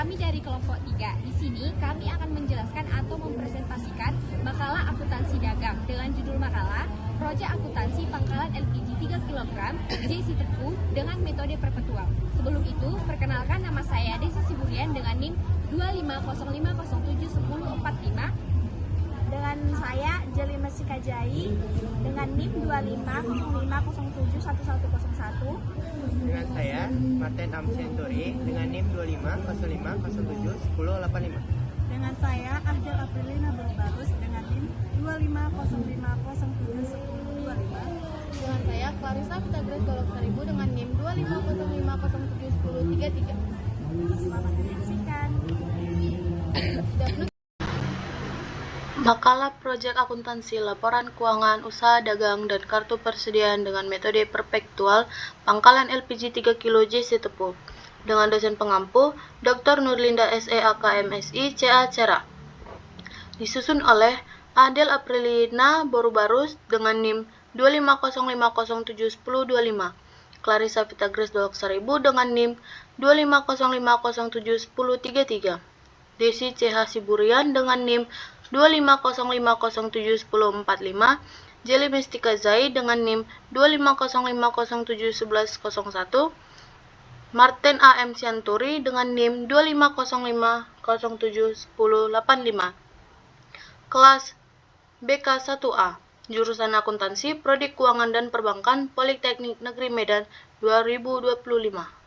kami dari kelompok 3. Di sini kami akan menjelaskan atau mempresentasikan makalah akuntansi dagang dengan judul makalah Proyek Akuntansi Pangkalan LPG 3 kg JC Tepu dengan metode perpetual. Sebelum itu, perkenalkan nama saya Desi Siburian dengan NIM 2505071045. Dengan saya Jeli Mesika Jai dengan NIM 2505071101. Dengan saya Martin Amsenturi dengan NIM 2505071085. Dengan saya Ahdel Aprilina Berbarus dengan NIM 2505071025. Dengan saya Clarissa Pitagres Golok Seribu dengan NIM 2505071033. Selamat menyaksikan. Makalah Proyek Akuntansi Laporan Keuangan Usaha Dagang dan Kartu Persediaan dengan metode perpetual Pangkalan LPG 3 kg JC Tepu dengan dosen pengampu Dr. Nurlinda SE AKMSI CA Cera. Disusun oleh Ahdel Aprilina Borubarus dengan NIM 2505071025. Clarissa Pitagres Golok Seribu dengan NIM 2505071033. Desi CH Siburian dengan NIM 2505071045, Jeli Mestika Zai dengan NIM 2505071101, Martin AM Sianturi dengan NIM 2505071085. Kelas BK1A, jurusan akuntansi, prodi keuangan dan perbankan, Politeknik Negeri Medan 2025.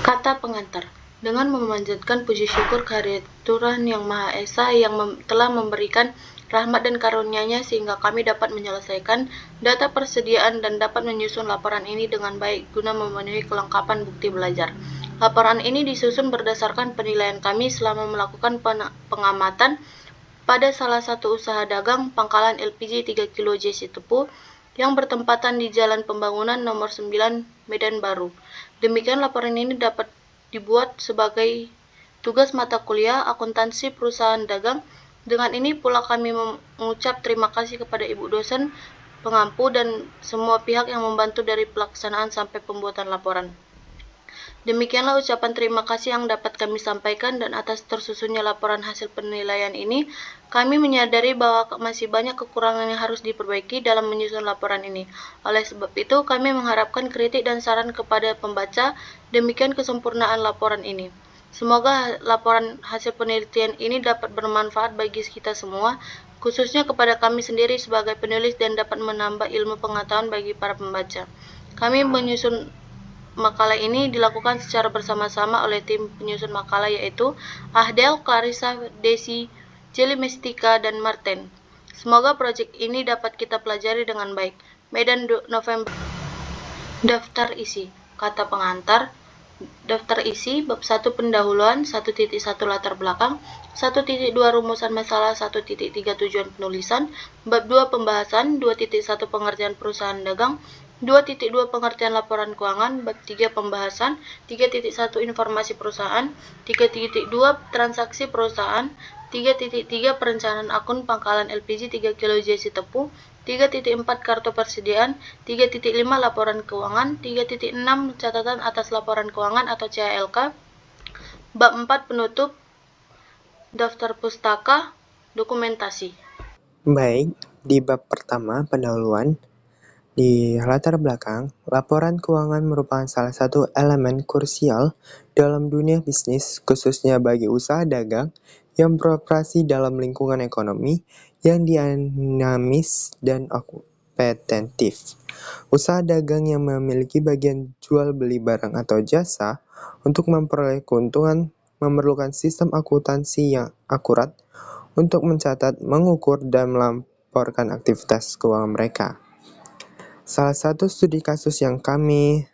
Kata pengantar. Dengan memanjatkan puji syukur kehadirat Tuhan Yang Maha Esa yang telah memberikan rahmat dan karunia-Nya sehingga kami dapat menyelesaikan data persediaan dan dapat menyusun laporan ini dengan baik guna memenuhi kelengkapan bukti belajar. Laporan ini disusun berdasarkan penilaian kami selama melakukan pengamatan pada salah satu usaha dagang pangkalan LPG 3 kg JC Tepu yang bertempatan di Jalan Pembangunan Nomor 9, Medan Baru. Demikian laporan ini dapat dibuat sebagai tugas mata kuliah akuntansi perusahaan dagang. Dengan ini pula kami mengucap terima kasih kepada Ibu dosen, pengampu, dan semua pihak yang membantu dari pelaksanaan sampai pembuatan laporan. Demikianlah ucapan terima kasih yang dapat kami sampaikan, dan atas tersusunnya laporan hasil penilaian ini, kami menyadari bahwa masih banyak kekurangan yang harus diperbaiki dalam menyusun laporan ini. Oleh sebab itu, kami mengharapkan kritik dan saran kepada pembaca. Demikian kesempurnaan laporan ini. Semoga laporan hasil penelitian ini dapat bermanfaat bagi kita semua, khususnya kepada kami sendiri sebagai penulis, dan dapat menambah ilmu pengetahuan bagi para pembaca. Kami menyusun makalah ini dilakukan secara bersama-sama oleh tim penyusun makalah, yaitu Ahdel, Clarissa, Desi, Jeli Mestika, dan Martin. Semoga proyek ini dapat kita pelajari dengan baik. Medan November. Daftar isi. Kata pengantar. Daftar isi bab 1 pendahuluan, 1.1 latar belakang, 1.2 rumusan masalah, 1.3 tujuan penulisan, bab 2 pembahasan, 2.1 pengertian perusahaan dagang, 2.2 pengertian laporan keuangan, bab 3 pembahasan, 3.1 informasi perusahaan, 3.2 transaksi perusahaan, 3.3 perencanaan akun pangkalan LPG 3 kg JC Tepu, 3.4 kartu persediaan, 3.5 laporan keuangan, 3.6 catatan atas laporan keuangan atau CALK, bab 4 penutup, daftar pustaka, dokumentasi. Baik, di bab pertama pendahuluan, di latar belakang, laporan keuangan merupakan salah satu elemen krusial dalam dunia bisnis, khususnya bagi usaha dagang yang beroperasi dalam lingkungan ekonomi yang dinamis dan kompetitif. Usaha dagang yang memiliki bagian jual beli barang atau jasa untuk memperoleh keuntungan memerlukan sistem akuntansi yang akurat untuk mencatat, mengukur, dan melaporkan aktivitas keuangan mereka. Salah satu studi kasus yang kami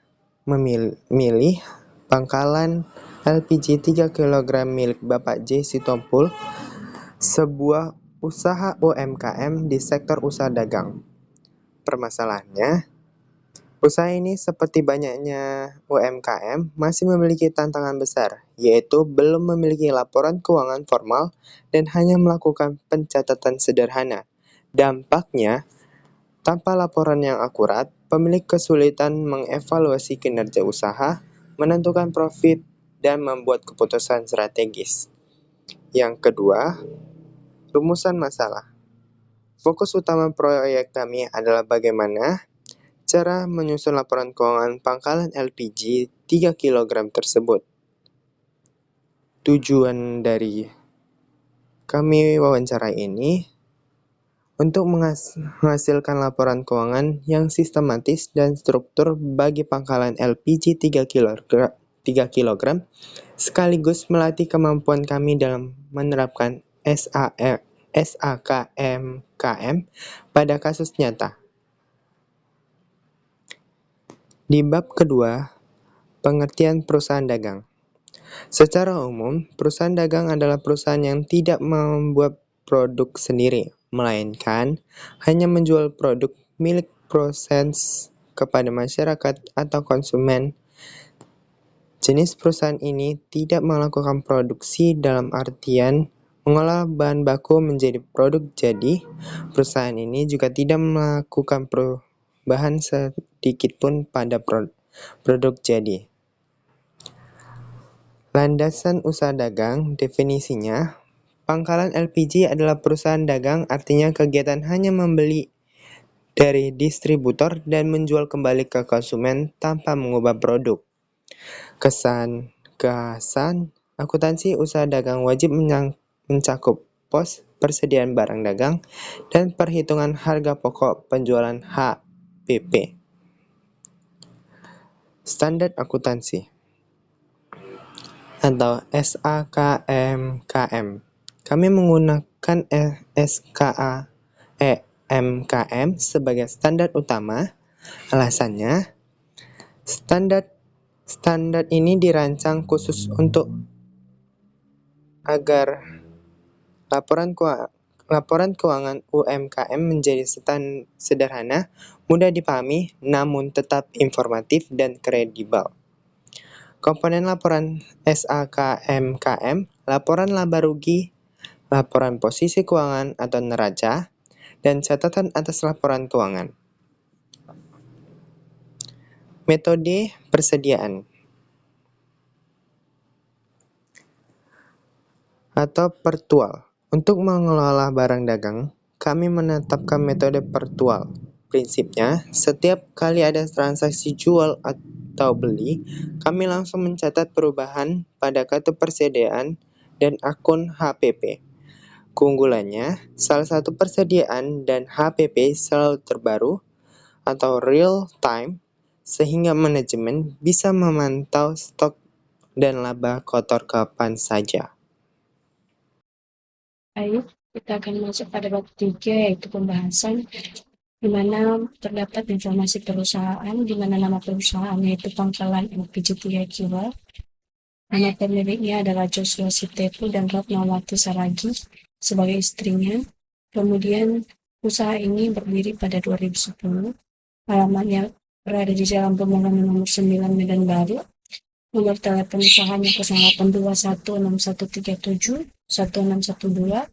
memilih pangkalan LPG 3 kg milik Bapak J. Sitompul, sebuah usaha UMKM di sektor usaha dagang. Permasalahannya, Usaha ini seperti banyaknya UMKM masih memiliki tantangan besar, yaitu belum memiliki laporan keuangan formal dan hanya melakukan pencatatan sederhana. Dampaknya, tanpa laporan yang akurat, pemilik kesulitan mengevaluasi kinerja usaha, menentukan profit, dan membuat keputusan strategis. Yang kedua, rumusan masalah. Fokus utama proyek kami adalah bagaimana cara menyusun laporan keuangan pangkalan LPG 3 kg tersebut. Tujuan dari kami wawancara ini untuk menghasilkan laporan keuangan yang sistematis dan struktur bagi pangkalan LPG 3 kg, sekaligus melatih kemampuan kami dalam menerapkan SAKMKM pada kasus nyata. Di bab kedua, pengertian perusahaan dagang. Secara umum, perusahaan dagang adalah perusahaan yang tidak membuat produk sendiri, melainkan hanya menjual produk milik proses kepada masyarakat atau konsumen. Jenis perusahaan ini tidak melakukan produksi dalam artian mengolah bahan baku menjadi produk jadi. Perusahaan ini juga tidak melakukan perubahan sedikitpun pada produk jadi. Landasan usaha dagang, definisinya, pangkalan LPG adalah perusahaan dagang, artinya kegiatan hanya membeli dari distributor dan menjual kembali ke konsumen tanpa mengubah produk. Khasan akuntansi usaha dagang wajib mencakup pos persediaan barang dagang dan perhitungan harga pokok penjualan HPP. Standar akuntansi atau SAKMKM. Kami menggunakan SKAMKM sebagai standar utama. Alasannya, standar ini dirancang khusus untuk agar laporan keuangan UMKM menjadi sederhana, mudah dipahami, namun tetap informatif dan kredibel. Komponen laporan SAKMKM, laporan laba rugi, laporan posisi keuangan atau neraca, dan catatan atas laporan keuangan. Metode persediaan atau pertual. Untuk mengelola barang dagang, kami menetapkan metode pertual. Prinsipnya, setiap kali ada transaksi jual atau beli, kami langsung mencatat perubahan pada kartu persediaan dan akun HPP. Keunggulannya, salah satu persediaan dan HPP selalu terbaru atau real time, sehingga manajemen bisa memantau stok dan laba kotor kapan saja. Baik, kita akan masuk pada bab 3, yaitu pembahasan di mana terdapat informasi perusahaan, di mana nama perusahaan yaitu Pangkalan LPG 3 kg. Nama pemiliknya adalah Joshua Sitepu dan Ratnawati Saragi sebagai istrinya. Kemudian usaha ini berdiri pada 2010. Alamatnya berada di Jalan Pembangunan nomor 9 Medan Baru. Nomor telepon usahanya 082161371612,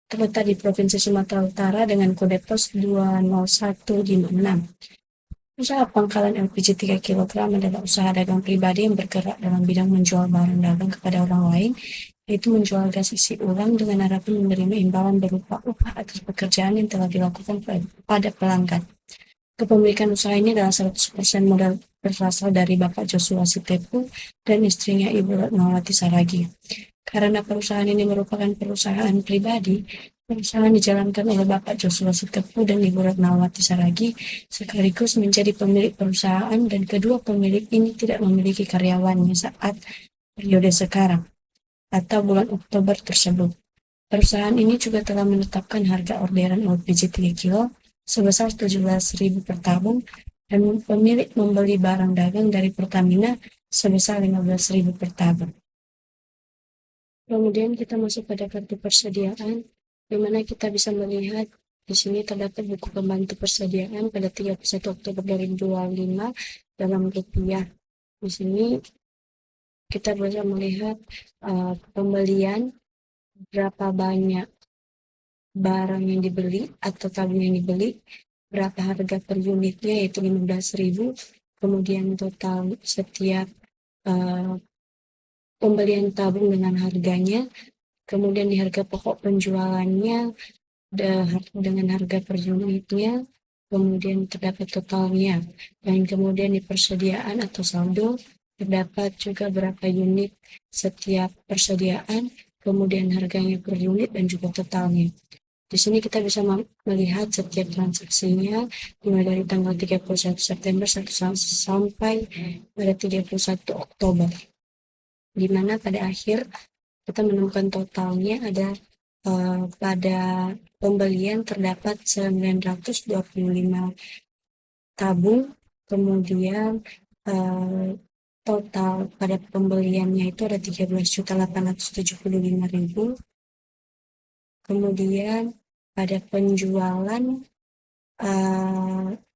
terletak di Provinsi Sumatera Utara dengan kode pos 20156. Usaha pangkalan LPG 3 kg adalah usaha dagang pribadi yang bergerak dalam bidang menjual barang dagang kepada orang lain, yaitu menjual gas isi ulang dengan harapan menerima imbalan berupa upah atas pekerjaan yang telah dilakukan pada pelanggan. Kepemilikan usaha ini adalah 100% modal berasal dari Bapak Joshua Sitepu dan istrinya Ibu Ratnawati Saragi. Karena perusahaan ini merupakan perusahaan pribadi, perusahaan dijalankan oleh Bapak Joshua Sitepu dan Ibu Ratnawati Saragi sekaligus menjadi pemilik perusahaan, dan kedua pemilik ini tidak memiliki karyawannya saat periode sekarang atau bulan Oktober tersebut. Perusahaan ini juga telah menetapkan harga orderan LPG 3 kg sebesar 17.000 per tabung, dan pemilik membeli barang dagang dari Pertamina sebesar 15.000 per tabung. Kemudian kita masuk pada kartu persediaan, di mana kita bisa melihat Di sini terdapat buku pembantu persediaan pada 31 Oktober 2025 dalam rupiah. Di sini kita bisa melihat pembelian, berapa banyak barang yang dibeli atau tabung yang dibeli, berapa harga per unitnya yaitu 15.000, kemudian total setiap pembelian tabung dengan harganya, kemudian di harga pokok penjualannya dengan harga per unitnya, kemudian terdapat totalnya, dan kemudian di persediaan atau saldo terdapat juga berapa unit setiap persediaan, kemudian harganya per unit dan juga totalnya. Di sini kita bisa melihat setiap transaksinya mulai dari tanggal 31 September sampai pada 31 Oktober. Di mana pada akhir kita menemukan totalnya ada pada pembelian terdapat 925 tabung, kemudian total pada pembeliannya itu ada 13.875.000. Kemudian pada penjualan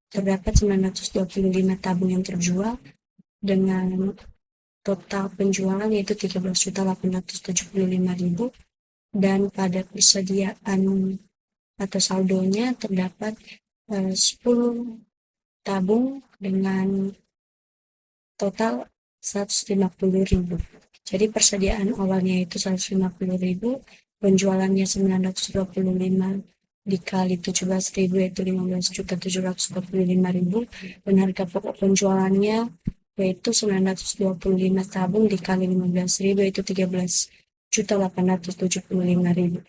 terdapat 925 tabung yang terjual dengan total penjualan yaitu 13.875.000, dan pada persediaan atau saldonya terdapat 10 tabung dengan total 150.000. Jadi persediaan awalnya itu 150.000, penjualannya 925 dikali 17.000 yaitu 15.745.000, dan harga pokok penjualannya yaitu 925 tabung dikali 15.000 yaitu 13.875.000.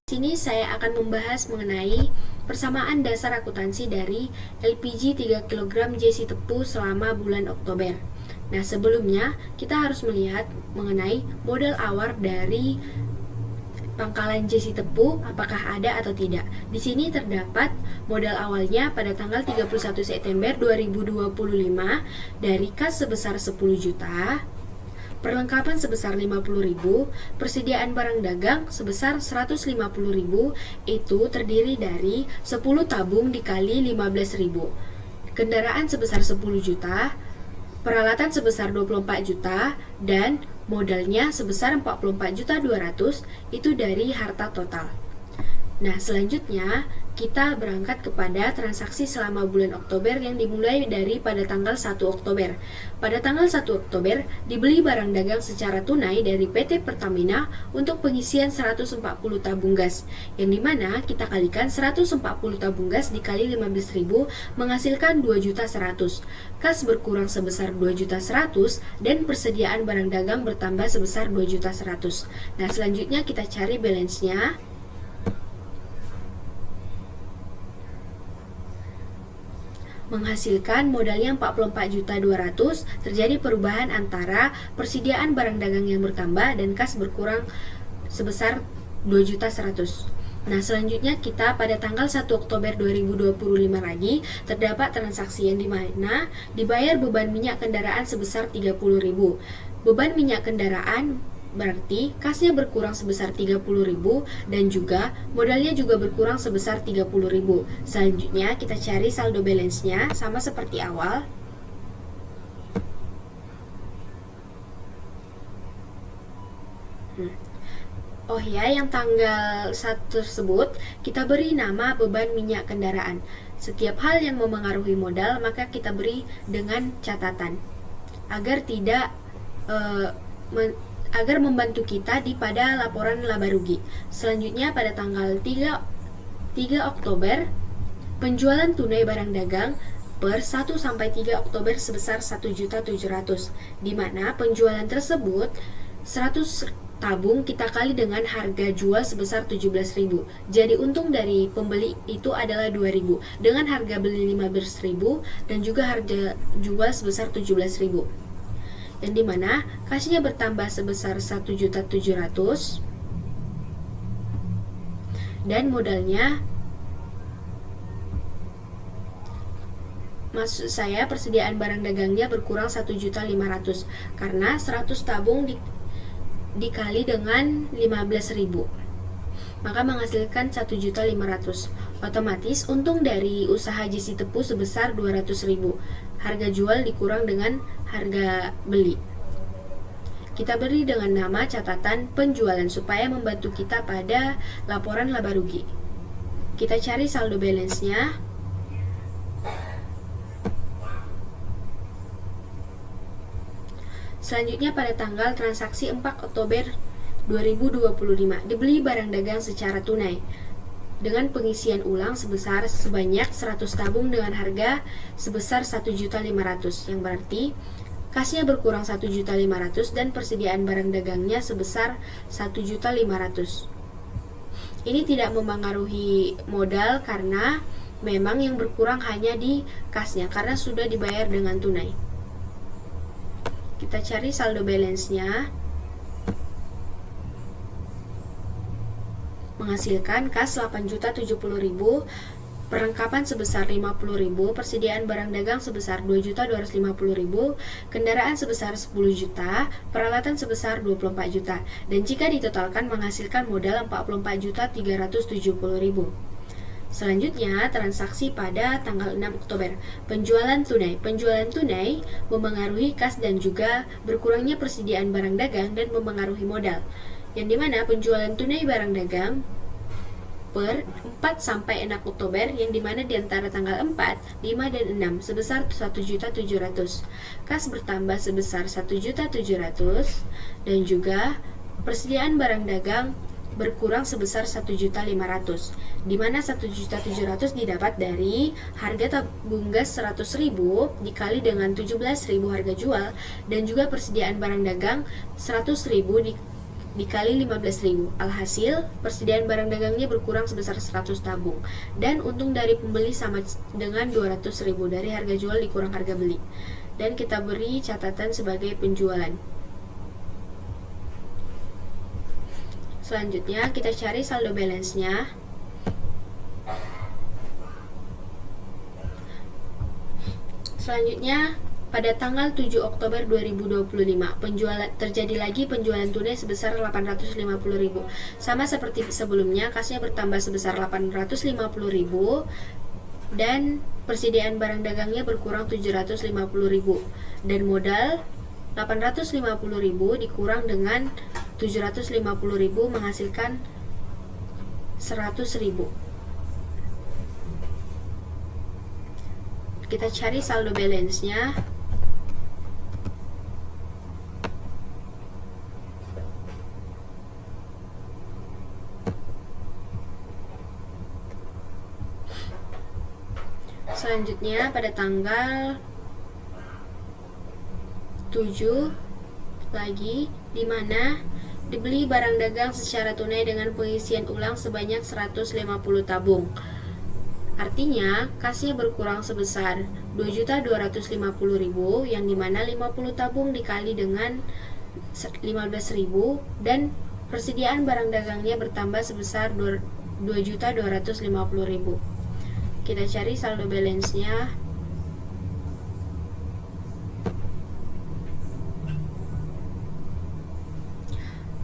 Di sini saya akan membahas mengenai persamaan dasar akuntansi dari LPG 3 kg JC Tepu selama bulan Oktober. Nah, sebelumnya kita harus melihat mengenai modal awal dari pangkalan JC Tepu, apakah ada atau tidak. Di sini terdapat modal awalnya pada tanggal 31 September 2025 dari kas sebesar 10 juta, perlengkapan sebesar 50.000, persediaan barang dagang sebesar 150.000, itu terdiri dari 10 tabung dikali 15.000, kendaraan sebesar 10 juta, peralatan sebesar 24 juta, dan modalnya sebesar 44.200.000, itu dari harta total. Nah, selanjutnya kita berangkat kepada transaksi selama bulan Oktober yang dimulai dari pada tanggal 1 Oktober. Pada tanggal 1 Oktober dibeli barang dagang secara tunai dari PT Pertamina untuk pengisian 140 tabung gas, yang dimana kita kalikan 140 tabung gas dikali 15.000 menghasilkan 2.100.000. Kas berkurang sebesar 2.100.000 dan persediaan barang dagang bertambah sebesar 2.100.000. Nah, selanjutnya kita cari balance-nya. Menghasilkan modalnya 44.200.000, terjadi perubahan antara persediaan barang dagang yang bertambah dan kas berkurang sebesar 2.100.000. Nah, selanjutnya kita pada tanggal 1 Oktober 2025 lagi terdapat transaksi yang dimana dibayar beban minyak kendaraan sebesar 30.000. Beban minyak kendaraan berarti kasnya berkurang sebesar 30.000 dan juga modalnya juga berkurang sebesar 30.000. Selanjutnya kita cari saldo balance-nya sama seperti awal. Oh ya, yang tanggal 1 tersebut kita beri nama beban minyak kendaraan. Setiap hal yang memengaruhi modal maka kita beri dengan catatan agar tidak agar membantu kita pada laporan laba rugi. Selanjutnya pada tanggal 3 Oktober penjualan tunai barang dagang per 1 sampai 3 Oktober sebesar 1.700.000, di mana penjualan tersebut 100 tabung kita kali dengan harga jual sebesar 17.000. Jadi untung dari pembeli itu adalah 2.000 dengan harga beli 15.000 dan juga harga jual sebesar 17.000. Yang dimana kasnya bertambah sebesar 1.700.000 dan modalnya, maksud saya persediaan barang dagangnya berkurang 1.500.000 karena 100 tabung dikali dengan 15.000. maka menghasilkan 1.500.000. Otomatis untung dari usaha JC Tepu sebesar 200.000. Harga jual dikurang dengan harga beli. Kita beri dengan nama catatan penjualan supaya membantu kita pada laporan laba rugi. Kita cari saldo balance-nya. Selanjutnya pada tanggal transaksi 4 Oktober 2025 dibeli barang dagang secara tunai dengan pengisian ulang sebanyak 100 tabung dengan harga sebesar 1.500.000, yang berarti kasnya berkurang 1.500.000 dan persediaan barang dagangnya sebesar 1.500.000. Ini tidak mempengaruhi modal karena memang yang berkurang hanya di kasnya karena sudah dibayar dengan tunai. Kita cari saldo balance-nya. Menghasilkan kas 8.070.000, perlengkapan sebesar 50.000, persediaan barang dagang sebesar 2.250.000, kendaraan sebesar 10 juta, peralatan sebesar 24 juta, dan jika ditotalkan menghasilkan modal 44.370.000. Selanjutnya, transaksi pada tanggal 6 Oktober. Penjualan tunai. Penjualan tunai memengaruhi kas dan juga berkurangnya persediaan barang dagang dan memengaruhi modal. Yang dimana penjualan tunai barang dagang per 4 sampai 6 Oktober, yang dimana di antara tanggal 4, 5, dan 6 sebesar 1.700.000. Kas bertambah sebesar 1.700.000 dan juga persediaan barang dagang berkurang sebesar 1.500.000, di mana 1.700.000 didapat dari harga tabung gas 100.000 dikali dengan 17.000 harga jual, dan juga persediaan barang dagang 100.000 dikali 15.000. Alhasil, persediaan barang dagangnya berkurang sebesar 100 tabung, dan untung dari pembeli sama dengan 200.000 dari harga jual dikurang harga beli. Dan kita beri catatan sebagai penjualan. Selanjutnya kita cari saldo balance-nya. Selanjutnya pada tanggal 7 Oktober 2025 terjadi lagi penjualan tunai sebesar 850.000. Sama seperti sebelumnya, kasnya bertambah sebesar 850.000 dan persediaan barang dagangnya berkurang 750.000, dan modal 850.000 dikurang dengan 750.000 menghasilkan 100.000. Kita cari saldo balance-nya. Selanjutnya pada tanggal 7 lagi, di mana dibeli barang dagang secara tunai dengan pengisian ulang sebanyak 150 tabung. Artinya, kasnya berkurang sebesar 2.250.000, yang dimana 50 tabung dikali dengan 15.000, dan persediaan barang dagangnya bertambah sebesar 2.250.000. Kita cari saldo balance-nya.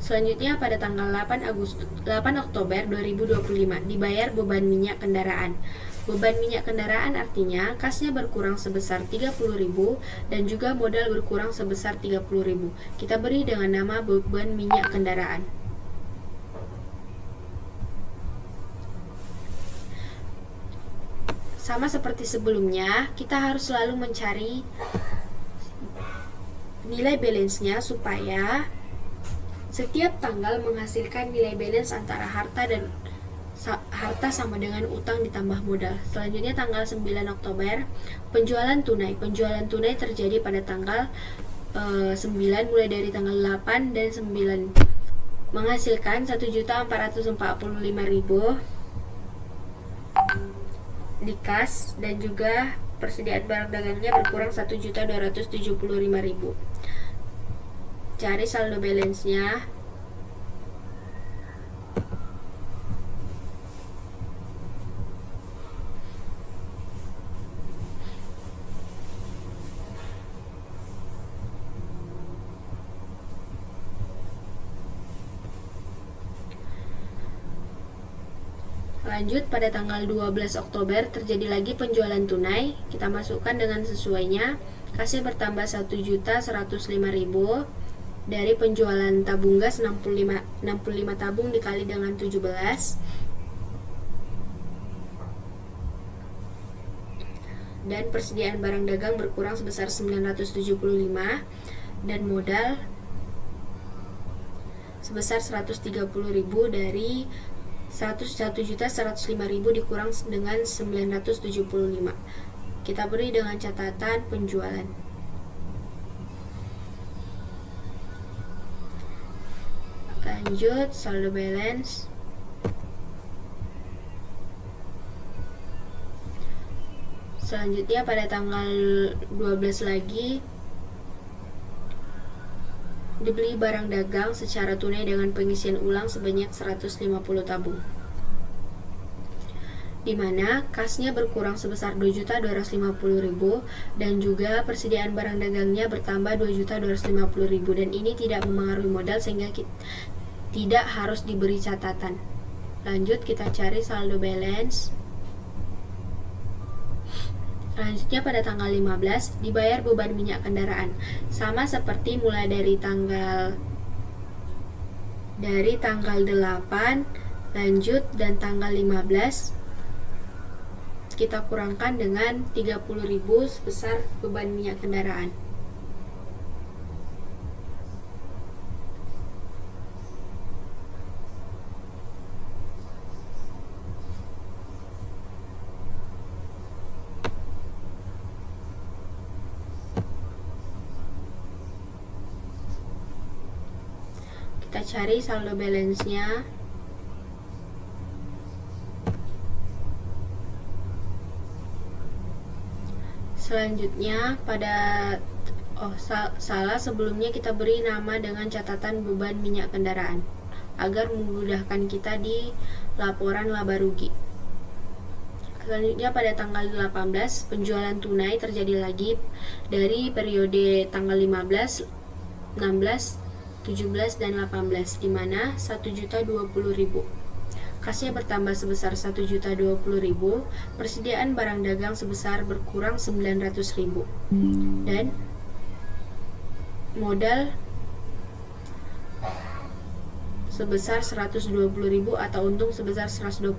Selanjutnya pada tanggal 8 Oktober 2025 dibayar beban minyak kendaraan. Beban minyak kendaraan artinya kasnya berkurang sebesar 30.000 dan juga modal berkurang sebesar 30.000. Kita beri dengan nama beban minyak kendaraan. Sama seperti sebelumnya, kita harus selalu mencari nilai balance-nya supaya setiap tanggal menghasilkan nilai balance antara harta sama dengan utang ditambah modal. Selanjutnya tanggal 9 Oktober, penjualan tunai. Penjualan tunai terjadi pada tanggal 9, mulai dari tanggal 8 dan 9, menghasilkan 1.445.000 di kas, dan juga persediaan barang dagangnya berkurang 1.275.000. Cari saldo balance-nya. Lanjut, pada tanggal 12 Oktober terjadi lagi penjualan tunai. Kita masukkan dengan sesuainya. Kasnya bertambah 1.105.000 dari penjualan tabung gas 65 tabung dikali dengan 17. Dan persediaan barang dagang berkurang sebesar 975 dan modal sebesar 130.000 dari 101.105.000 dikurang dengan 975. Kita beri dengan catatan penjualan. Lanjut, saldo balance. Selanjutnya pada tanggal 12 lagi dibeli barang dagang secara tunai dengan pengisian ulang sebanyak 150 tabung, di mana kasnya berkurang sebesar 2.250.000 dan juga persediaan barang dagangnya bertambah 2.250.000, dan ini tidak memengaruhi modal sehingga tidak harus diberi catatan. Lanjut, kita cari saldo balance. Selanjutnya pada tanggal 15 dibayar beban minyak kendaraan, sama seperti mulai dari tanggal 8, lanjut, dan tanggal 15 kita kurangkan dengan 30.000 sebesar beban minyak kendaraan. Kita cari saldo balance-nya. Selanjutnya pada sebelumnya kita beri nama dengan catatan beban minyak kendaraan agar memudahkan kita di laporan laba rugi. Selanjutnya pada tanggal 18 penjualan tunai terjadi lagi dari periode tanggal 15, 16, 17 dan 18, di mana 1.020.000. Kasnya bertambah sebesar 1.020.000, persediaan barang dagang sebesar berkurang 900.000 dan modal sebesar 120.000 atau untung sebesar 120.000.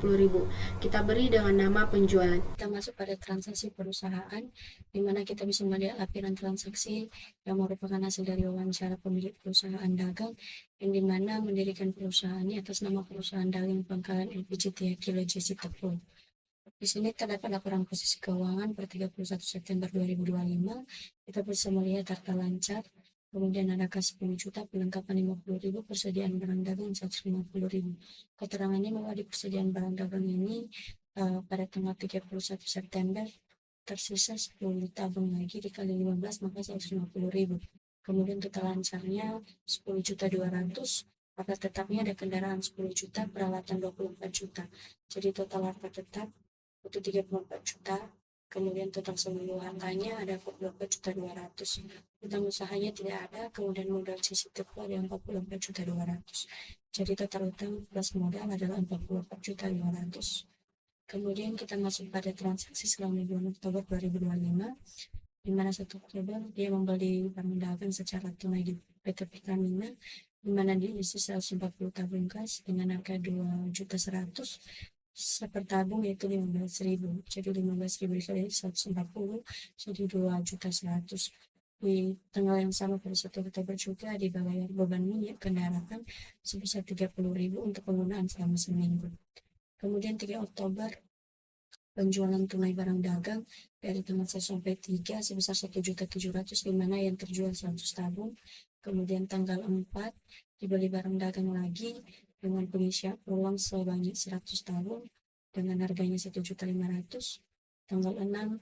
Kita beri dengan nama penjualan. Kita masuk pada transaksi perusahaan, di mana kita bisa melihat lampiran transaksi yang merupakan hasil dari wawancara pemilik perusahaan dagang, yang dimana mendirikan perusahaannya atas nama perusahaan dagang pangkalan LPG 3 kilo JC Tepung. Di sini terdapat laporan posisi keuangan per 31 September 2025. Kita bisa melihat harta lancar, kemudian ada kas 10 juta, perlengkapan 50.000, persediaan barang dagang 150.000. Keterangannya bahwa di persediaan barang dagang ini pada tanggal 31 September tersisa 10 tabung lagi dikali 15 maka 150.000. Kemudian total lancarnya 10.200.000, harta tetapnya ada kendaraan 10 juta, peralatan 24 juta. Jadi total harta tetap itu 34 juta. Kemudian total seluruh hartanya ada 44.200.000. Utang usahanya tidak ada, kemudian modal sisi tepung ada 44.200.000. Jadi total utang plus modal adalah 44.200.000. Kemudian kita masuk pada transaksi selama bulan Oktober 2025, di mana 1 Oktober dia membeli barang dagang secara tunai di PT Pertamina, di mana dia isi 140 tabung gas dengan harga 2.100.000 per tabung, yaitu 15.000. Jadi 15.000 dikali 140 jadi 2.100.000. Di tanggal yang sama pada 1 Oktober juga dibayar beban minyak kendaraan sebesar 30.000 untuk penggunaan selama seminggu. Kemudian 3 Oktober penjualan tunai barang dagang dari tanggal 1 sampai 3 sebesar 1.700.000, di mana yang terjual 100 tabung. Kemudian tanggal 4 dibeli barang dagang lagi dengan pengisian ulang sebanyak 100 tabung dengan harganya 1.500.000. Tanggal 6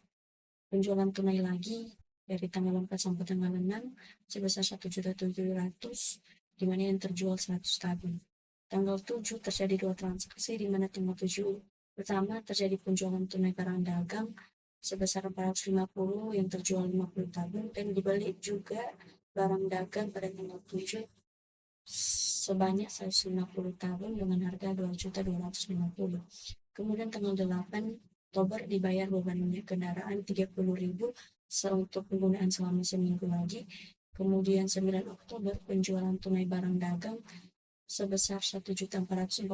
penjualan tunai lagi dari tanggal 4 sampai tanggal 6 sebesar 1.700.000, di mana yang terjual 100 tabung. Tanggal 7 terjadi 2 transaksi, di mana tanggal 7 pertama terjadi penjualan tunai barang dagang sebesar 450 yang terjual 50 tabung, dan dibeli juga barang dagang pada tanggal 7 sebanyak 150 tabung dengan harga 2.250.000. Kemudian tanggal 8 Oktober dibayar beban minyak kendaraan 30.000 untuk penggunaan selama seminggu lagi. Kemudian 9 Oktober penjualan tunai barang dagang sebesar 1.445.000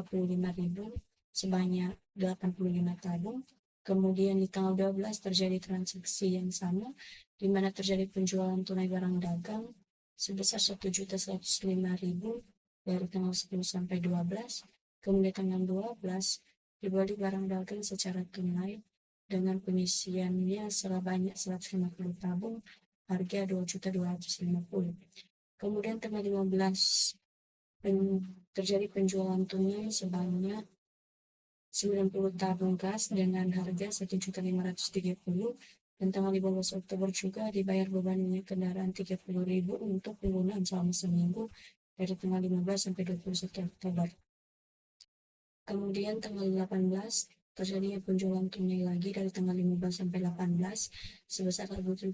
sebanyak 85 tabung. Kemudian di tanggal 12 terjadi transaksi yang sama, di mana terjadi penjualan tunai barang dagang sebesar 1.105.000 dari tanggal 10 sampai 12. Kemudian tanggal 12 dibeli barang dagang secara tunai dengan pengisiannya sebanyak 150 tabung, harga 2.250. Kemudian tanggal 15 terjadi penjualan tunai sebanyak 90 tabung gas dengan harga 1.530, dan tanggal 15 Oktober juga dibayar beban minyak kendaraan 30.000 untuk penggunaan selama seminggu dari tanggal 15 sampai 21 Oktober. Kemudian tanggal 18 terjadinya penjualan tunai lagi dari tanggal 15 sampai 18 sebesar 1.020.000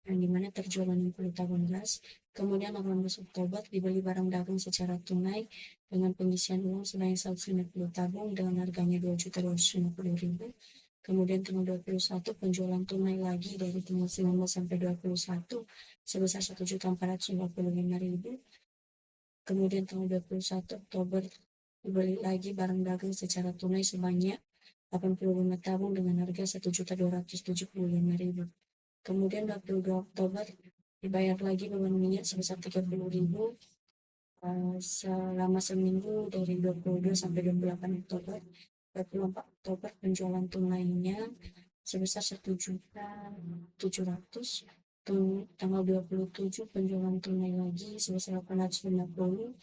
yang dimana terjual 60 tabung gas. Kemudian 18 Oktober dibeli barang dagang secara tunai dengan pengisian uang sebanyak 150 tabung dengan harganya 2.250.000. Kemudian tanggal 21 penjualan tunai lagi dari tanggal 19 sampai 21 sebesar 1.455.000. Kemudian tanggal 21 Oktober dibeli lagi barang dagang secara tunai sebanyak 85 tabung dengan harga 1.275.000. Kemudian 22 Oktober dibayar lagi beban minyak sebesar 30.000 selama seminggu dari 22 sampai 28 Oktober. 24 Oktober penjualan tunainya sebesar 1.700.000. Tanggal 27 penjualan tunai lagi sebesar 850.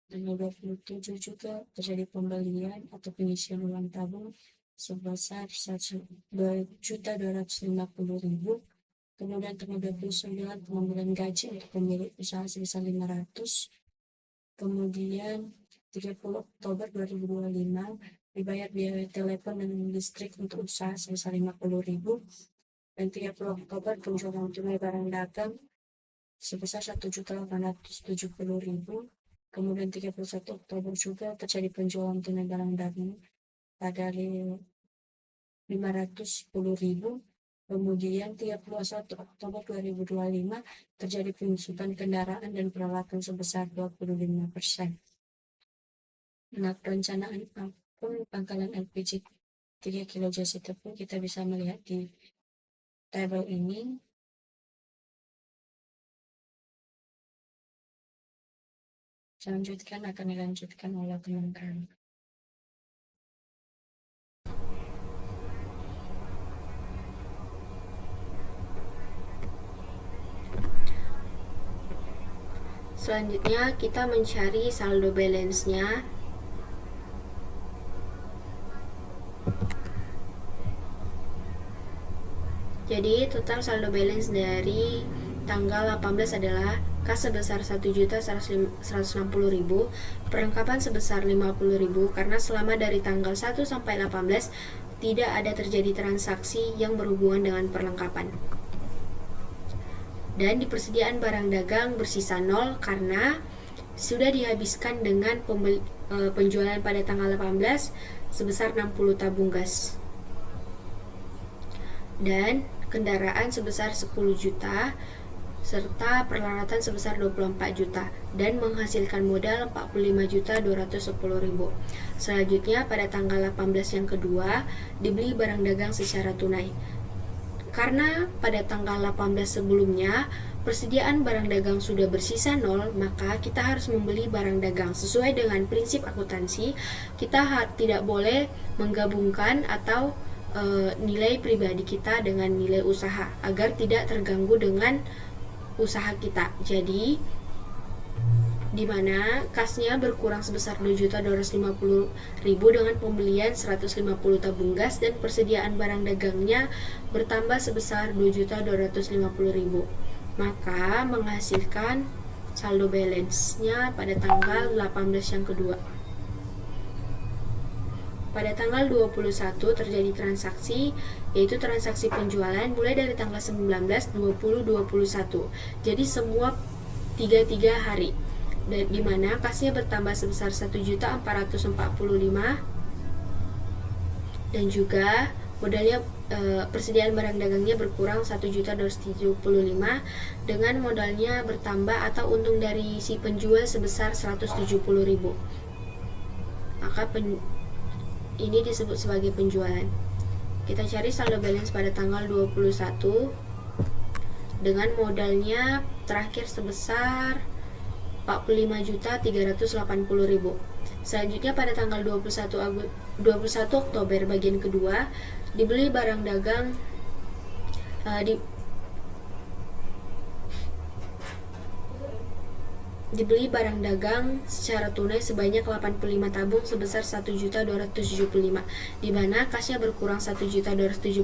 Tanggal 27 juga terjadi pembelian atau pengisian uang tabung sebesar 2.250.000. Kemudian tanggal 29 pengambilan gaji untuk pemilik usaha sebesar 500. Kemudian 30 Oktober 2025 dibayar biaya telepon dan listrik untuk usaha sebesar 50.000. Dan 30 Oktober penjualan tunai barang dagang sebesar 1.870.000. Kemudian 31 Oktober juga terjadi penjualan tunai barang dagang pada 510.000. Kemudian 31 Oktober 2025 terjadi penyusutan kendaraan dan peralatan sebesar 25%. Nah, perencanaan pangkalan LPG 3 kilo jasi tepung kita bisa melihat di tabel ini. Selanjutnya akan dilanjutkan oleh teman-teman. Selanjutnya kita mencari saldo balance-nya. Jadi total saldo balance dari tanggal 18 adalah kas sebesar 1.160.000, perlengkapan sebesar 50.000 karena selama dari tanggal 1 sampai 18 tidak ada terjadi transaksi yang berhubungan dengan perlengkapan. Dan di persediaan barang dagang bersisa 0 karena sudah dihabiskan dengan penjualan pada tanggal 18 sebesar 60 tabung gas. Dan kendaraan sebesar 10 juta serta peralatan sebesar 24 juta dan menghasilkan modal 45.210.000. Selanjutnya pada tanggal 18 yang kedua dibeli barang dagang secara tunai. Karena pada tanggal 18 sebelumnya persediaan barang dagang sudah bersisa 0, maka kita harus membeli barang dagang sesuai dengan prinsip akuntansi. Kita tidak boleh menggabungkan atau nilai pribadi kita dengan nilai usaha agar tidak terganggu dengan usaha kita. Jadi di mana kasnya berkurang sebesar 2.250.000 dengan pembelian 150 tabung gas dan persediaan barang dagangnya bertambah sebesar 2.250.000. Maka menghasilkan saldo balance-nya pada tanggal 18 yang kedua. Pada tanggal 21 terjadi transaksi, yaitu transaksi penjualan mulai dari tanggal 19, 20, 21. Jadi semua 33 hari. Di mana kasnya bertambah sebesar 1.445.000 dan juga modalnya persediaan barang dagangnya berkurang 1.275 dengan modalnya bertambah atau untung dari si penjual sebesar 170.000. Maka ini disebut sebagai penjualan. Kita cari saldo balance pada tanggal 21 dengan modalnya terakhir sebesar 45.380.000. Selanjutnya pada tanggal 21 Oktober bagian kedua dibeli barang dagang dibeli barang dagang secara tunai sebanyak 85 tabung sebesar 1.275, di mana kasnya berkurang 1.275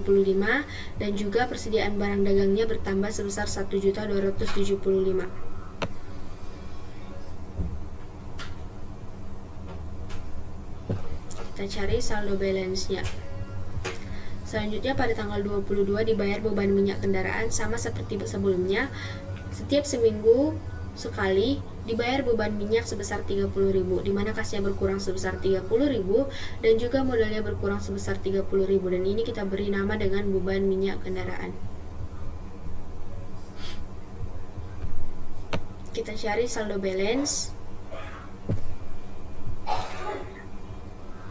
dan juga persediaan barang dagangnya bertambah sebesar 1.275. Kita cari saldo balance-nya. Selanjutnya pada tanggal 22 dibayar beban minyak kendaraan sama seperti sebelumnya. Setiap seminggu sekali dibayar beban minyak sebesar 30.000, di mana kasnya berkurang sebesar 30.000 dan juga modalnya berkurang sebesar 30.000, dan ini kita beri nama dengan beban minyak kendaraan. Kita cari saldo balance.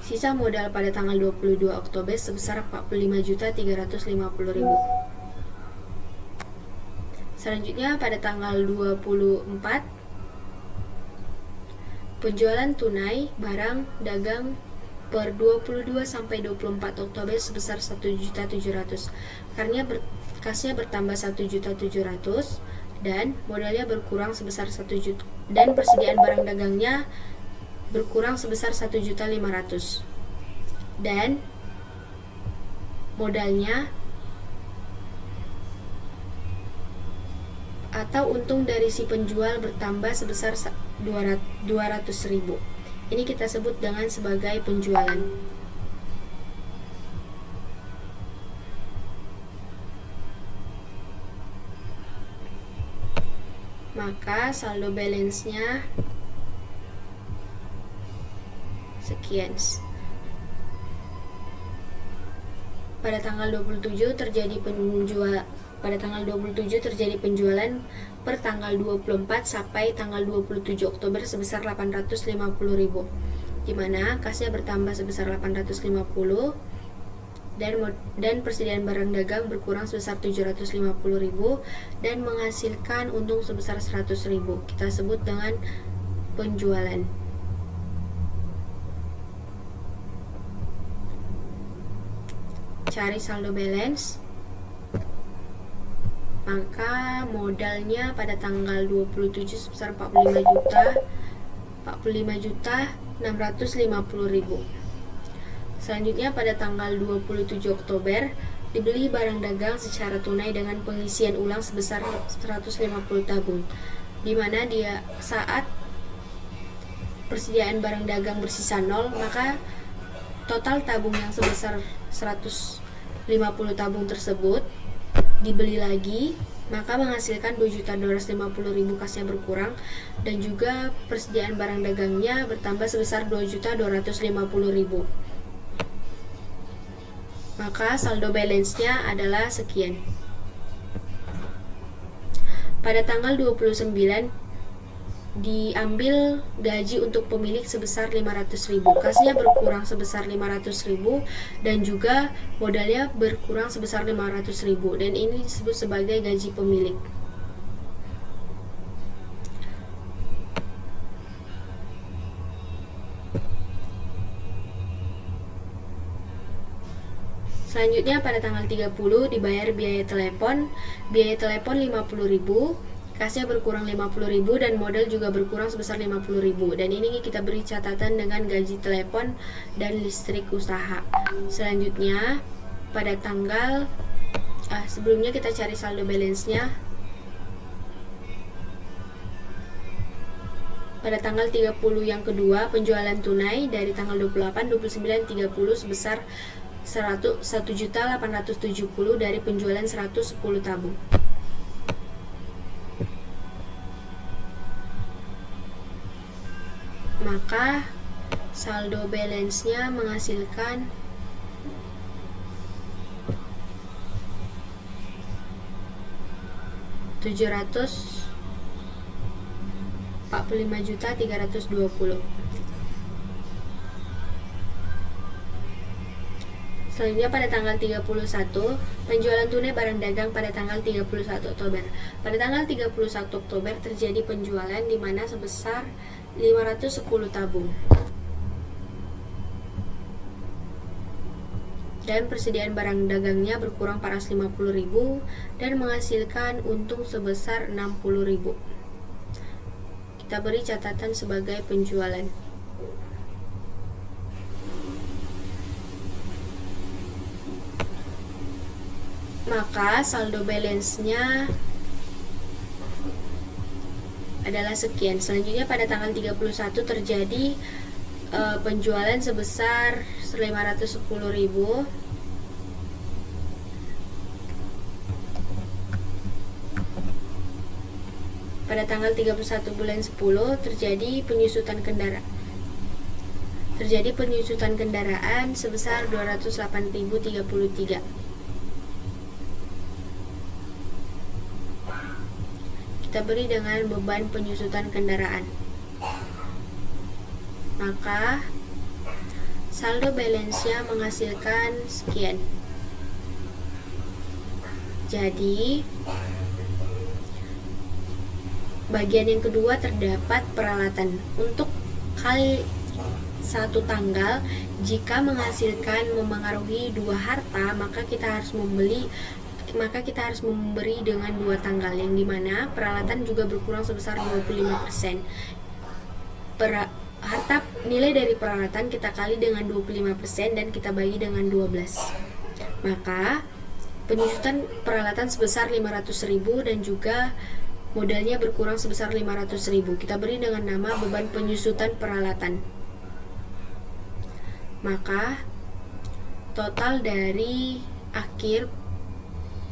Sisa modal pada tanggal 22 Oktober sebesar 45.350.000. Selanjutnya pada tanggal 24 penjualan tunai barang dagang per 22 sampai 24 Oktober sebesar 1.700.000. Karena kasnya bertambah 1.700.000 dan modalnya berkurang sebesar 1 juta dan persediaan barang dagangnya berkurang sebesar 1.500.000 dan modalnya atau untung dari si penjual bertambah sebesar 200.000. Ini kita sebut dengan sebagai penjualan. Maka saldo balance-nya sekian. Pada tanggal 27 terjadi penjualan per tanggal 24 sampai tanggal 27 Oktober sebesar 850.000, di mana kasnya bertambah sebesar 850 dan persediaan barang dagang berkurang sebesar 750.000 dan menghasilkan untung sebesar 100.000. Kita sebut dengan penjualan. Cari saldo balance. Maka modalnya pada tanggal 27 sebesar 45.650.000. Selanjutnya pada tanggal 27 Oktober dibeli barang dagang secara tunai dengan pengisian ulang sebesar 150 tabung, di mana saat persediaan barang dagang bersisa 0, maka total tabung yang sebesar 150 tabung tersebut dibeli lagi, maka menghasilkan 2.250.000, kasnya berkurang dan juga persediaan barang dagangnya bertambah sebesar 2.250.000. Maka saldo balance-nya adalah sekian. Pada tanggal 29 diambil gaji untuk pemilik sebesar 500.000, kasnya berkurang sebesar 500.000 dan juga modalnya berkurang sebesar 500.000, dan ini disebut sebagai gaji pemilik. Selanjutnya pada tanggal 30 dibayar biaya telepon 50.000, kasnya berkurang 50.000 dan modal juga berkurang sebesar 50.000, dan ini kita beri catatan dengan gaji telepon dan listrik usaha. Selanjutnya pada tanggal sebelumnya kita cari saldo balance-nya. Pada tanggal 30 yang kedua penjualan tunai dari tanggal 28, 29, 30 sebesar 1.870.000 dari penjualan 110 tabung. Maka saldo balance-nya menghasilkan 745.320. Selanjutnya pada tanggal 31, penjualan tunai barang dagang pada tanggal 31 Oktober. Pada tanggal 31 Oktober terjadi penjualan di mana sebesar 510 tabung. Dan persediaan barang dagangnya berkurang 450.000 dan menghasilkan untung sebesar 60.000. Kita beri catatan sebagai penjualan. Maka saldo balance-nya adalah sekian. Selanjutnya pada tanggal 31 terjadi penjualan sebesar 510.000. Pada tanggal 31 bulan 10 terjadi penyusutan kendaraan sebesar 208.033. Kita beri dengan beban penyusutan kendaraan. Maka saldo balance-nya menghasilkan sekian. Jadi bagian yang kedua terdapat peralatan. Untuk kali satu tanggal, jika menghasilkan memengaruhi dua harta, maka kita harus memberi dengan dua tanggal, yang dimana peralatan juga berkurang sebesar 25%. Harta nilai dari peralatan kita kali dengan 25% dan kita bagi dengan 12. Maka penyusutan peralatan sebesar 500.000 dan juga modalnya berkurang sebesar 500.000. Kita beri dengan nama beban penyusutan peralatan. Maka total dari akhir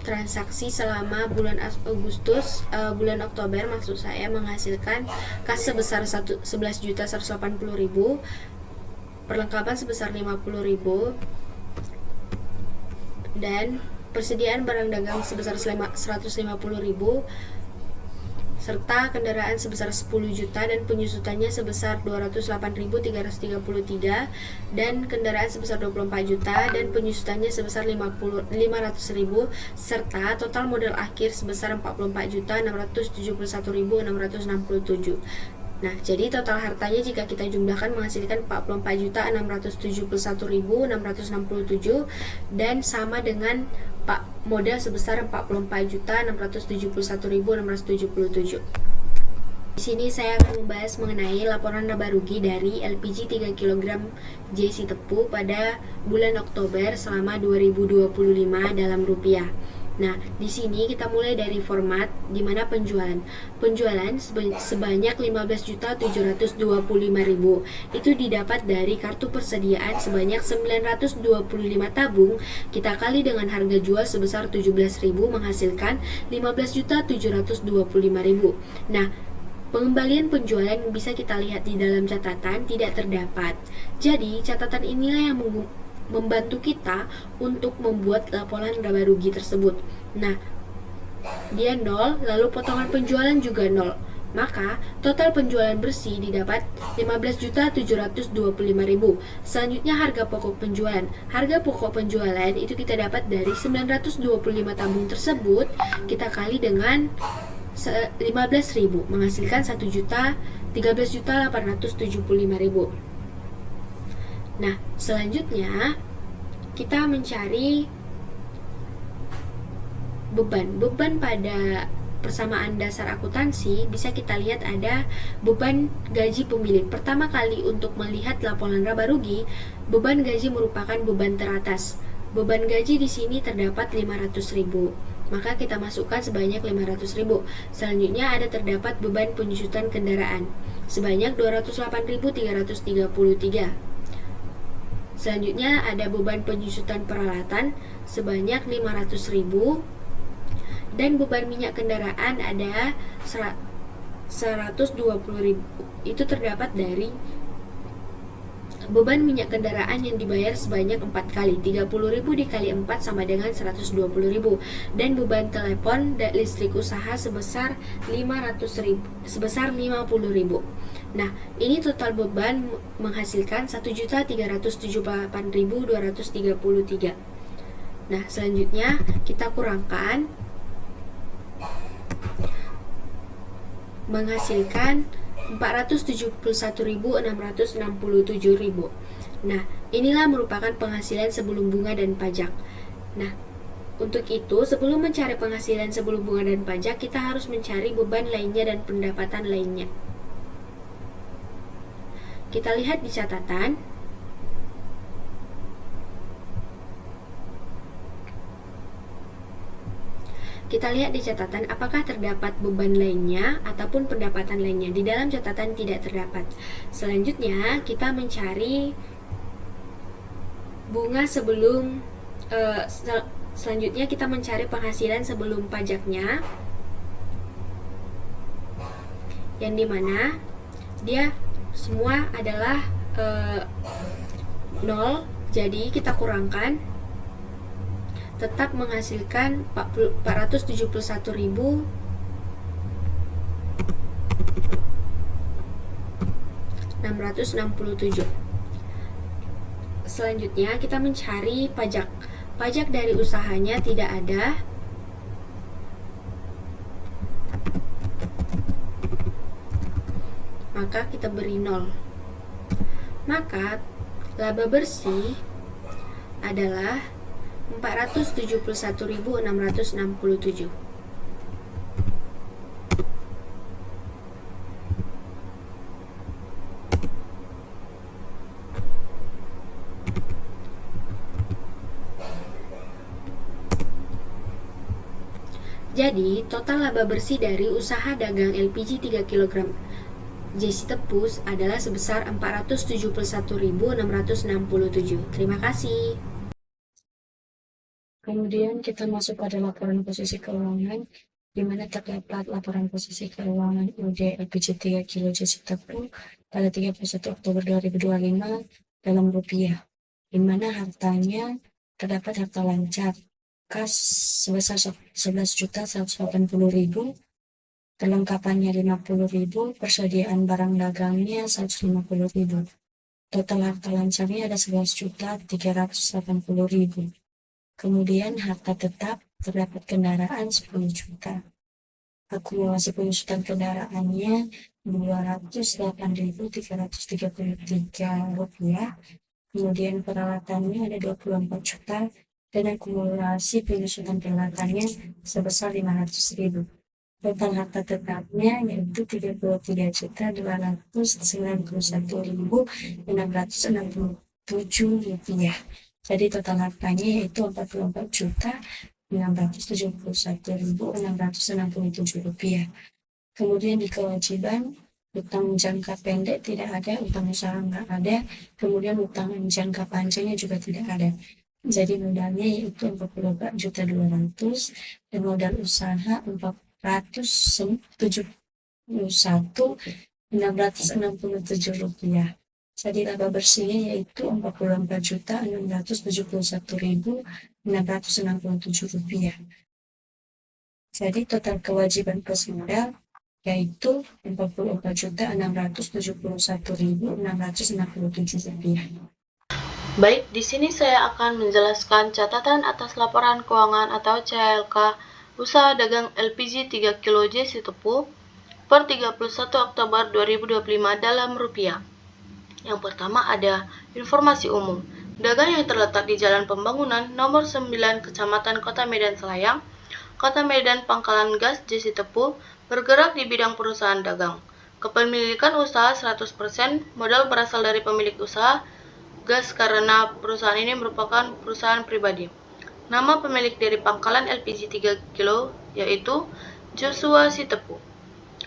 transaksi selama bulan Oktober maksud saya menghasilkan kas sebesar 11.180.000, perlengkapan sebesar 50.000, dan persediaan barang dagang sebesar 150.000, serta kendaraan sebesar 10 juta dan penyusutannya sebesar 208.333, dan kendaraan sebesar 24 juta dan penyusutannya sebesar 500.000, serta total modal akhir sebesar 44.671.667. Nah, jadi total hartanya jika kita jumlahkan menghasilkan 44.671.667 dan sama dengan modal sebesar 44.671.677. Di sini saya akan membahas mengenai laporan laba rugi dari LPG 3 kg JC Tepu pada bulan Oktober selama 2025 dalam rupiah. Nah, di sini kita mulai dari format di mana penjualan sebanyak 15.725.000 itu didapat dari kartu persediaan sebanyak 925 tabung, kita kali dengan harga jual sebesar 17.000 menghasilkan 15.725.000. Nah, pengembalian penjualan bisa kita lihat di dalam catatan tidak terdapat. Jadi, catatan inilah yang membantu kita untuk membuat laporan laba rugi tersebut. Nah, dia 0, lalu potongan penjualan juga 0. Maka total penjualan bersih didapat 15.725.000. Selanjutnya harga pokok penjualan. Harga pokok penjualan itu kita dapat dari 925 tabung tersebut kita kali dengan 15.000 menghasilkan 1.013.875.000. Nah, selanjutnya kita mencari beban pada persamaan dasar akuntansi. Bisa kita lihat ada beban gaji pemilik. Pertama kali untuk melihat laporan laba rugi, beban gaji merupakan beban teratas. Beban gaji di sini terdapat 500.000. Maka kita masukkan sebanyak 500.000. Selanjutnya terdapat beban penyusutan kendaraan sebanyak 208.333. Selanjutnya ada beban penyusutan peralatan sebanyak 500.000 dan beban minyak kendaraan ada 120.000. Itu terdapat dari beban minyak kendaraan yang dibayar sebanyak 4 kali. 30.000 dikali 4 sama dengan 120.000. Dan beban telepon dan listrik usaha sebesar 50.000. Nah, ini total beban menghasilkan 1.378.233. Nah, selanjutnya kita kurangkan, menghasilkan 471.667.000. Nah, inilah merupakan penghasilan sebelum bunga dan pajak. Nah, untuk itu, sebelum mencari penghasilan sebelum bunga dan pajak, kita harus mencari beban lainnya dan pendapatan lainnya. Kita lihat di catatan. Kita lihat di catatan apakah terdapat beban lainnya ataupun pendapatan lainnya. Di dalam catatan tidak terdapat. Selanjutnya kita mencari bunga sebelum selanjutnya kita mencari penghasilan sebelum pajaknya, yang dimana dia semua adalah 0. Jadi kita kurangkan, tetap menghasilkan 471.667. Selanjutnya kita mencari pajak. Pajak dari usahanya tidak ada. Maka kita beri 0. Maka laba bersih adalah 471.667. Jadi, total laba bersih dari usaha dagang LPG 3 kg JC Tepus adalah sebesar 471.667. Terima kasih. Kemudian kita masuk pada laporan posisi keuangan, di mana terdapat laporan posisi keuangan UD LPG 3 kg JC Tepus pada 31 Oktober 2025 dalam rupiah, di mana hartanya terdapat harta lancar kas sebesar 11.180.000, perlengkapannya 50.000, persediaan barang dagangnya 150.000. Total harta lancarnya ada 11.380.000. Kemudian harta tetap terdapat kendaraan 10 juta. Akumulasi penyusutan kendaraannya 208.333 rupiah. Kemudian peralatannya ada 24 juta dan akumulasi penyusutan peralatannya sebesar 500.000. Total harta tetapnya yaitu 33.291.667 rupiah. Jadi total hartanya yaitu 44.671.667 rupiah. Kemudian di kewajiban, utang jangka pendek tidak ada, utang usaha nggak ada, kemudian utang jangka panjangnya juga tidak ada. Jadi modalnya yaitu 44.200 dan modal usaha 471.667 rupiah. Jadi laba bersihnya yaitu 44.671.667 rupiah. Jadi total kewajiban plus modal yaitu 44.671.667 rupiah. Baik, di sini saya akan menjelaskan catatan atas laporan keuangan atau CLK usaha dagang LPG 3 kg JC Tepus per 31 Oktober 2025 dalam rupiah. Yang pertama ada informasi umum. Dagang yang terletak di Jalan Pembangunan nomor 9 Kecamatan Kota Medan Selayang, Kota Medan Pangkalan Gas JC Tepus bergerak di bidang perusahaan dagang. Kepemilikan usaha 100%, modal berasal dari pemilik usaha gas karena perusahaan ini merupakan perusahaan pribadi. Nama pemilik dari pangkalan LPG 3 kg yaitu Joshua Sitepu.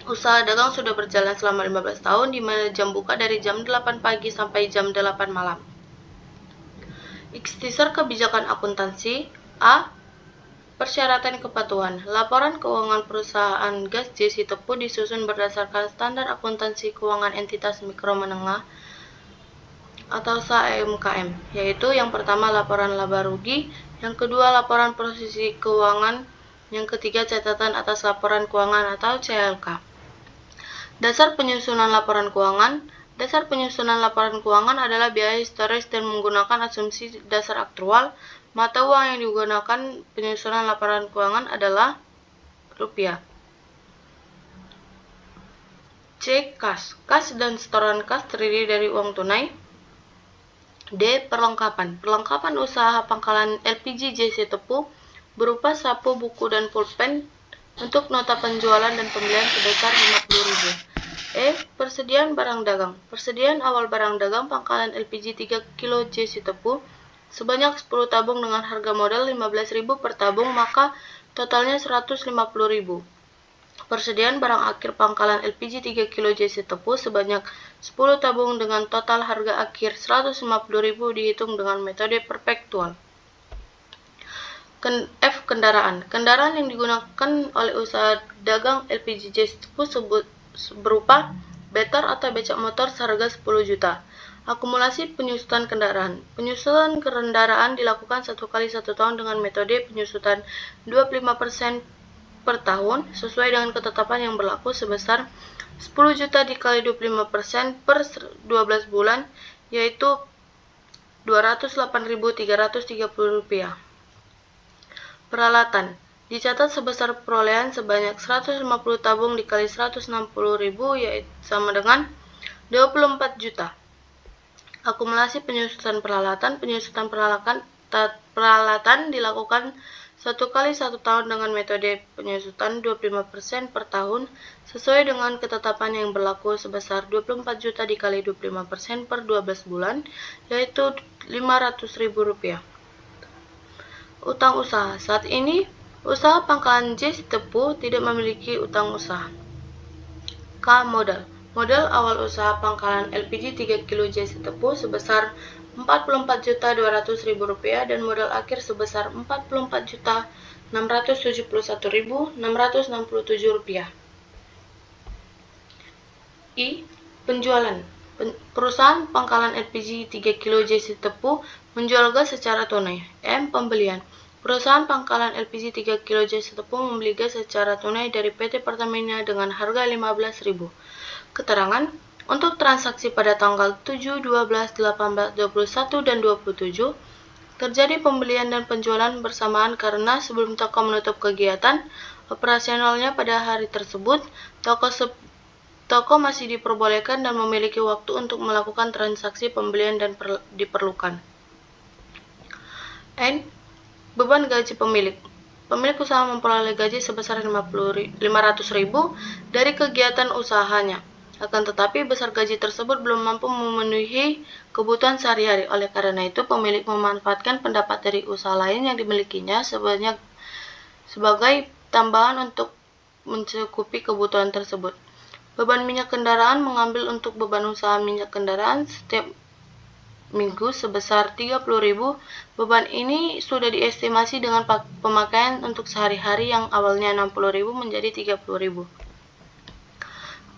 Usaha dagang sudah berjalan selama 15 tahun di mana jam buka dari jam 8 pagi sampai jam 8 malam. Ikhtisar kebijakan akuntansi. A. Persyaratan kepatuhan. Laporan keuangan perusahaan gas JC Tepus disusun berdasarkan standar akuntansi keuangan entitas mikro menengah atau SAEMKM, yaitu yang pertama laporan laba rugi, yang kedua laporan posisi keuangan, yang ketiga catatan atas laporan keuangan atau CLK. Dasar penyusunan laporan keuangan. Dasar penyusunan laporan keuangan adalah biaya historis dan menggunakan asumsi dasar aktual. Mata uang yang digunakan penyusunan laporan keuangan adalah rupiah. C. Kas. Kas dan setoran kas terdiri dari uang tunai. D. Perlengkapan. Perlengkapan usaha pangkalan LPG JC Tepu berupa sapu, buku, dan pulpen untuk nota penjualan dan pembelian sebesar 50.000. E. Persediaan barang dagang. Persediaan awal barang dagang pangkalan LPG 3 kg JC Tepu sebanyak 10 tabung dengan harga modal 15.000 per tabung, maka totalnya 150.000. Persediaan barang akhir pangkalan LPG 3 kg JC Tepu sebanyak 10 tabung dengan total harga akhir 150.000 dihitung dengan metode perpetual. F. Kendaraan. Kendaraan yang digunakan oleh usaha dagang LPG JC Tepu berupa better atau becak motor seharga 10 juta. Akumulasi penyusutan kendaraan. Penyusutan kendaraan dilakukan 1 kali 1 tahun dengan metode penyusutan 25% per tahun sesuai dengan ketetapan yang berlaku sebesar 10 juta dikali 25% per 12 bulan, yaitu Rp208.330. Peralatan. Dicatat sebesar perolehan sebanyak 150 tabung dikali 160.000, yaitu sama dengan 24 juta. Akumulasi penyusutan peralatan. Penyusutan peralatan dilakukan 1 kali 1 tahun dengan metode penyusutan 25% per tahun sesuai dengan ketetapan yang berlaku sebesar 24 juta dikali 25% per 12 bulan, yaitu Rp500.000. Utang usaha. Saat ini, usaha pangkalan JC Tepu tidak memiliki utang usaha. K. Modal. Modal awal usaha pangkalan LPG 3 kg JC Tepu sebesar Rp44.200.000 dan modal akhir sebesar Rp46.671.667. I. Penjualan. Perusahaan pangkalan LPG 3 kg JC Tepu menjual gas secara tunai. M. Pembelian. Perusahaan pangkalan LPG 3 kg JC Tepu membeli gas secara tunai dari PT Pertamina dengan harga Rp15.000. Keterangan. Untuk transaksi pada tanggal 7, 12, 18, 21, dan 27, terjadi pembelian dan penjualan bersamaan karena sebelum toko menutup kegiatan operasionalnya pada hari tersebut, toko masih diperbolehkan dan memiliki waktu untuk melakukan transaksi pembelian dan diperlukan. N. Beban gaji pemilik. Pemilik usaha memperoleh gaji sebesar Rp500.000 dari kegiatan usahanya. Akan tetapi, besar gaji tersebut belum mampu memenuhi kebutuhan sehari-hari. Oleh karena itu, pemilik memanfaatkan pendapat dari usaha lain yang dimilikinya sebagai tambahan untuk mencukupi kebutuhan tersebut. Beban minyak kendaraan. Mengambil untuk beban usaha minyak kendaraan setiap minggu sebesar Rp30.000. Beban ini sudah diestimasi dengan pemakaian untuk sehari-hari yang awalnya Rp60.000 menjadi Rp30.000.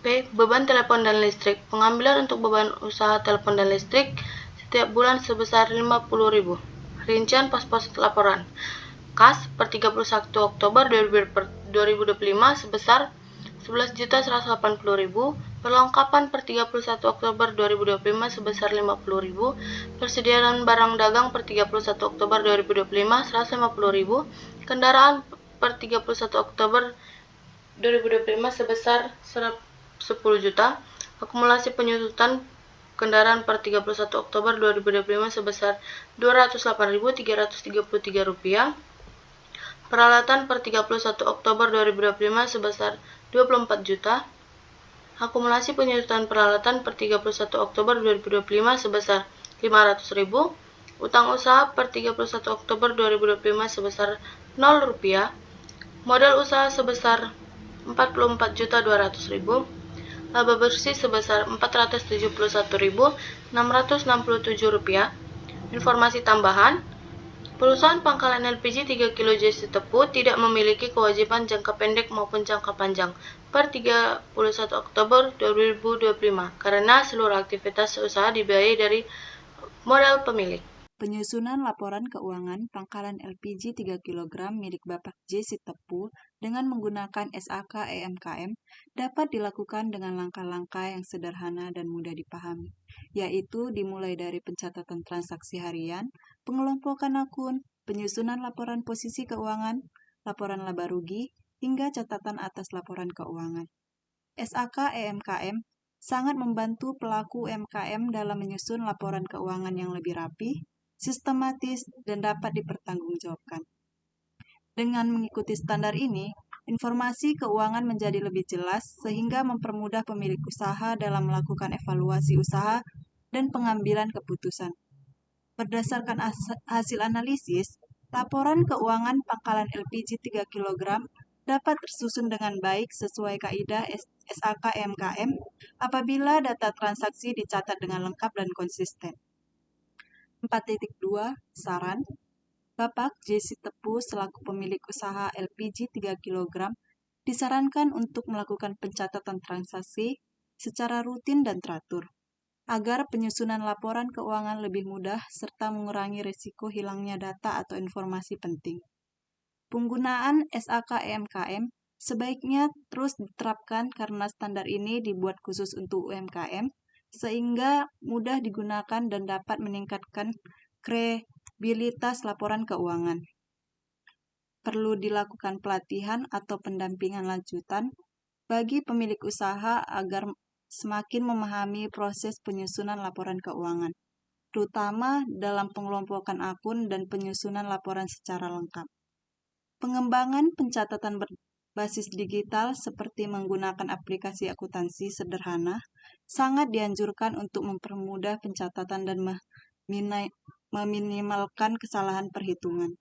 P. Beban telepon dan listrik. Pengambilan untuk beban usaha telepon dan listrik setiap bulan sebesar Rp50.000. Rincian pos-pos laporan. Kas per 31 Oktober 2025 sebesar Rp11.180.000. Perlengkapan per 31 Oktober 2025 sebesar Rp50.000. Persediaan barang dagang per 31 Oktober 2025 Rp150.000. Kendaraan per 31 Oktober 2025 sebesar Rp10 juta. Akumulasi penyusutan kendaraan per 31 Oktober 2025 sebesar Rp208.333. Peralatan per 31 Oktober 2025 sebesar Rp24 juta. Akumulasi penyusutan peralatan per 31 Oktober 2025 sebesar Rp500.000. Utang usaha per 31 Oktober 2025 sebesar Rp0. Modal usaha sebesar Rp44.200.000. Laba bersih sebesar Rp471.667. Informasi tambahan. Perusahaan pangkalan LPG 3 kg JC Tepu tidak memiliki kewajiban jangka pendek maupun jangka panjang per 31 Oktober 2025 karena seluruh aktivitas usaha dibiayai dari Modal pemilik. Penyusunan laporan keuangan pangkalan LPG 3 kg milik Bapak J. Sitepu dengan menggunakan SAK EMKM dapat dilakukan dengan langkah-langkah yang sederhana dan mudah dipahami, yaitu dimulai dari pencatatan transaksi harian, pengelompokan akun, penyusunan laporan posisi keuangan, laporan laba rugi, hingga catatan atas laporan keuangan. SAK EMKM sangat membantu pelaku UMKM dalam menyusun laporan keuangan yang lebih rapi, sistematis, dan dapat dipertanggungjawabkan. Dengan mengikuti standar ini, informasi keuangan menjadi lebih jelas sehingga mempermudah pemilik usaha dalam melakukan evaluasi usaha dan pengambilan keputusan. Berdasarkan hasil analisis, laporan keuangan pangkalan LPG 3 kg dapat tersusun dengan baik sesuai kaidah SAK MKM apabila data transaksi dicatat dengan lengkap dan konsisten. 4.2 Saran Bapak J. Sitepu selaku pemilik usaha LPG 3 kg disarankan untuk melakukan pencatatan transaksi secara rutin dan teratur, agar penyusunan laporan keuangan lebih mudah serta mengurangi risiko hilangnya data atau informasi penting. Penggunaan SAK EMKM sebaiknya terus diterapkan karena standar ini dibuat khusus untuk UMKM, sehingga mudah digunakan dan dapat meningkatkan kredibilitas laporan keuangan. Perlu dilakukan pelatihan atau pendampingan lanjutan bagi pemilik usaha agar semakin memahami proses penyusunan laporan keuangan, terutama dalam pengelompokan akun dan penyusunan laporan secara lengkap. Pengembangan pencatatan berbasis digital seperti menggunakan aplikasi akuntansi sederhana sangat dianjurkan untuk mempermudah pencatatan dan meminimalkan kesalahan perhitungan.